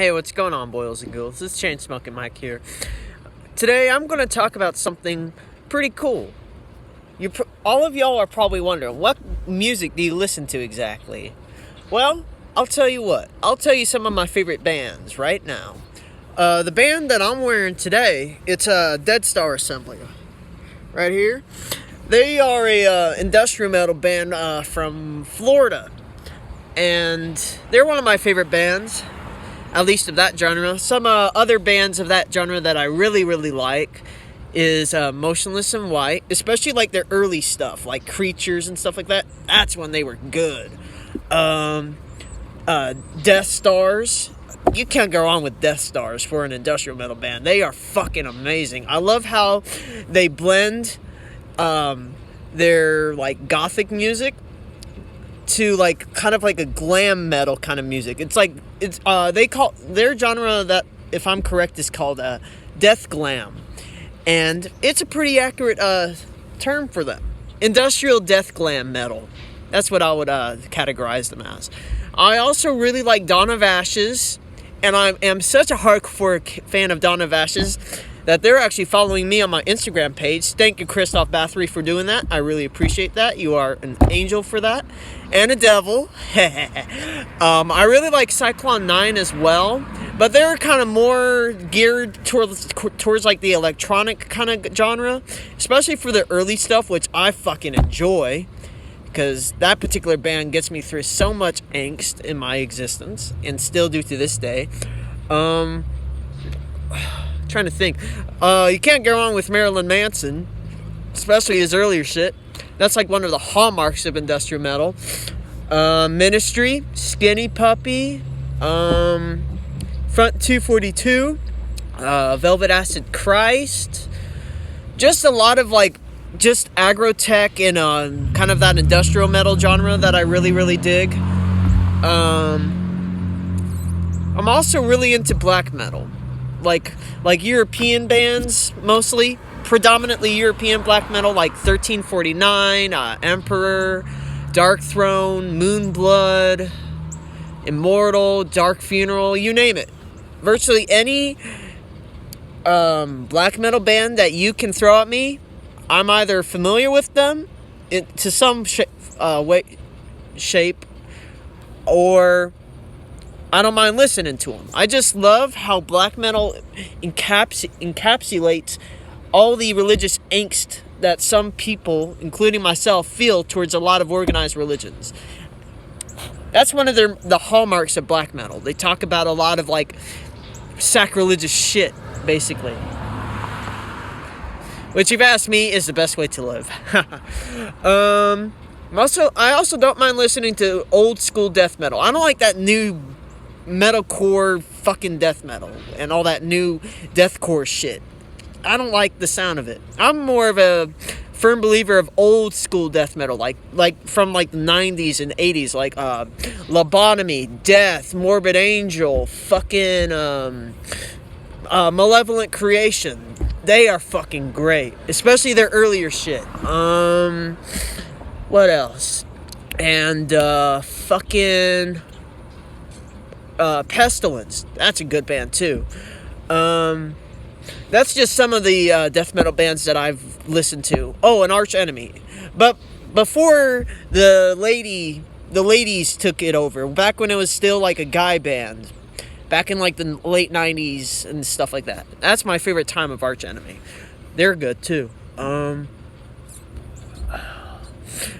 Hey, what's going on, boils and ghouls? This is Chainsmoking Mike here. Today, I'm going to talk about something pretty cool. All of y'all are probably wondering, what music do you listen to exactly? Well, I'll tell you what. I'll tell you some of my favorite bands right now. The band that I'm wearing today, it's a Dead Star Assembly. Right here. They are a industrial metal band from Florida. And they're one of my favorite bands. At least of that genre. Some other bands of that genre that I really, really like is Motionless in White, especially like their early stuff, like Creatures and stuff like that. That's when they were good. Death Stars. You can't go wrong with Death Stars for an industrial metal band. They are fucking amazing. I love how they blend their like gothic music to like kind of like a glam metal kind of music. It's like they call their genre, that if I'm correct, is called death glam, and it's a pretty accurate term for them. Industrial death glam metal. That's what I would categorize them as. I also really like Dawn of Ashes, and I am such a hardcore fan of Dawn of Ashes that they're actually following me on my Instagram page. Thank you, Christoph Bathory, for doing that. I really appreciate that. You are an angel for that. And a devil. I really like Cyclone 9 as well. But they're kind of more geared towards like the electronic kind of genre. Especially for their early stuff, which I fucking enjoy. Because that particular band gets me through so much angst in my existence. And still do to this day. Trying to think. You can't go wrong with Marilyn Manson, especially his earlier shit. That's like one of the hallmarks of industrial metal. Ministry, Skinny Puppy, Front 242, Velvet Acid Christ. Just a lot of like just aggro tech and kind of that industrial metal genre that I really, really dig. I'm also really into black metal. Like European bands, mostly, predominantly European black metal, like 1349, Emperor, Dark Throne, Moonblood, Immortal, Dark Funeral, you name it. Virtually any black metal band that you can throw at me, I'm either familiar with them to some shape, or I don't mind listening to them. I just love how black metal encapsulates all the religious angst that some people, including myself, feel towards a lot of organized religions. That's one of the hallmarks of black metal. They talk about a lot of like sacrilegious shit, basically. Which, if you ask me, is the best way to live. I also don't mind listening to old school death metal. I don't like that new metalcore fucking death metal and all that new deathcore shit. I don't like the sound of it. I'm more of a firm believer of old school death metal, like from like the 90s and 80s, like Lobotomy, Death, Morbid Angel, fucking Malevolent Creation. They are fucking great, especially their earlier shit. What else? And fucking Pestilence. That's a good band too. That's just some of the death metal bands that I've listened to. Oh, and Arch Enemy. But before the ladies took it over, back when it was still like a guy band, back in like the late 90s and stuff like that. That's my favorite time of Arch Enemy. They're good too. I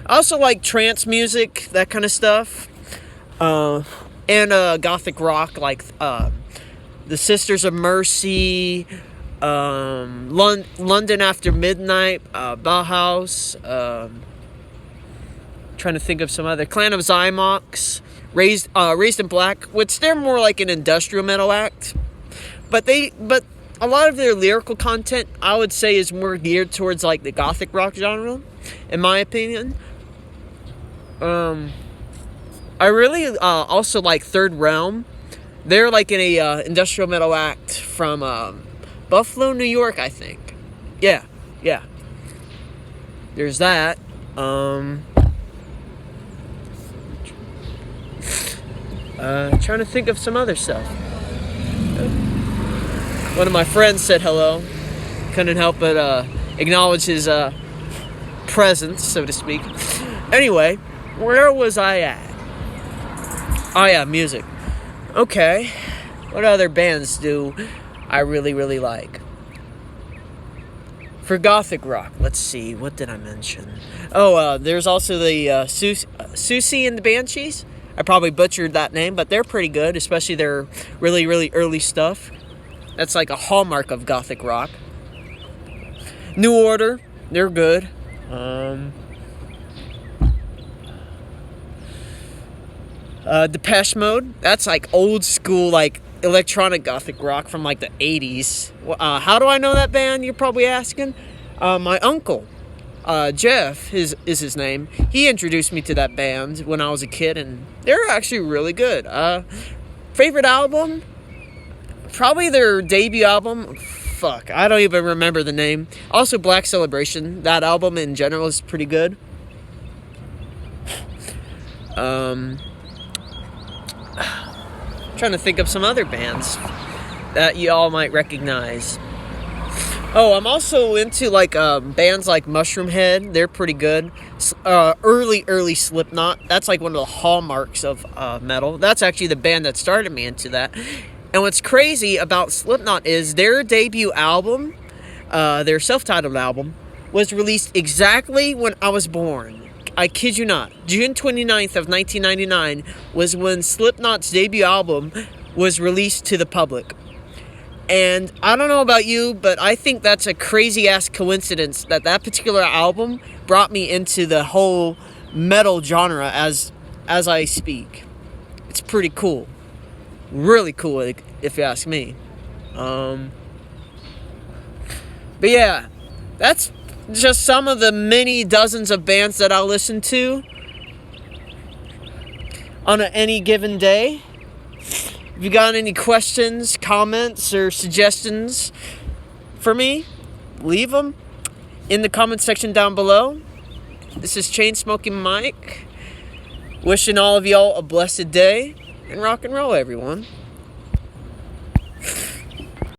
also like trance music, that kind of stuff. And gothic rock, like the Sisters of Mercy, London After Midnight, Bauhaus, trying to think of some other, Clan of Zymox, Raised in Black, which they're more like an industrial metal act, but a lot of their lyrical content, I would say, is more geared towards like the gothic rock genre, in my opinion. I really also like Third Realm. They're like an industrial metal act from Buffalo, New York, I think. Yeah. There's that. Trying to think of some other stuff. One of my friends said hello. Couldn't help but acknowledge his presence, so to speak. Anyway, where was I at? Oh yeah, music. Okay. What other bands do I really, really like? For gothic rock, let's see, what did I mention? Oh, there's also the Susie and the Banshees. I probably butchered that name, but they're pretty good, especially their really, really early stuff. That's like a hallmark of gothic rock. New Order, they're good. Depeche Mode, that's like old school, like electronic gothic rock from like the 80s. How do I know that band, you're probably asking? My uncle, Jeff is his name. He introduced me to that band when I was a kid, and they're actually really good. Favorite album? Probably their debut album. Fuck, I don't even remember the name. Also, Black Celebration. That album in general is pretty good. Trying to think of some other bands that y'all might recognize. Oh, I'm also into like bands like Mushroom Head. They're pretty good. Early Slipknot. That's like one of the hallmarks of metal. That's actually the band that started me into that. And what's crazy about Slipknot is their debut album, their self-titled album, was released exactly when I was born. I kid you not. June 29th of 1999 was when Slipknot's debut album was released to the public. And I don't know about you, but I think that's a crazy-ass coincidence that particular album brought me into the whole metal genre as I speak. It's pretty cool. Really cool, if you ask me. But yeah, that's just some of the many dozens of bands that I'll listen to on any given day. If you got any questions, comments, or suggestions for me, leave them in the comment section down below. This is Chainsmoking Mike, wishing all of y'all a blessed day, and rock and roll, everyone.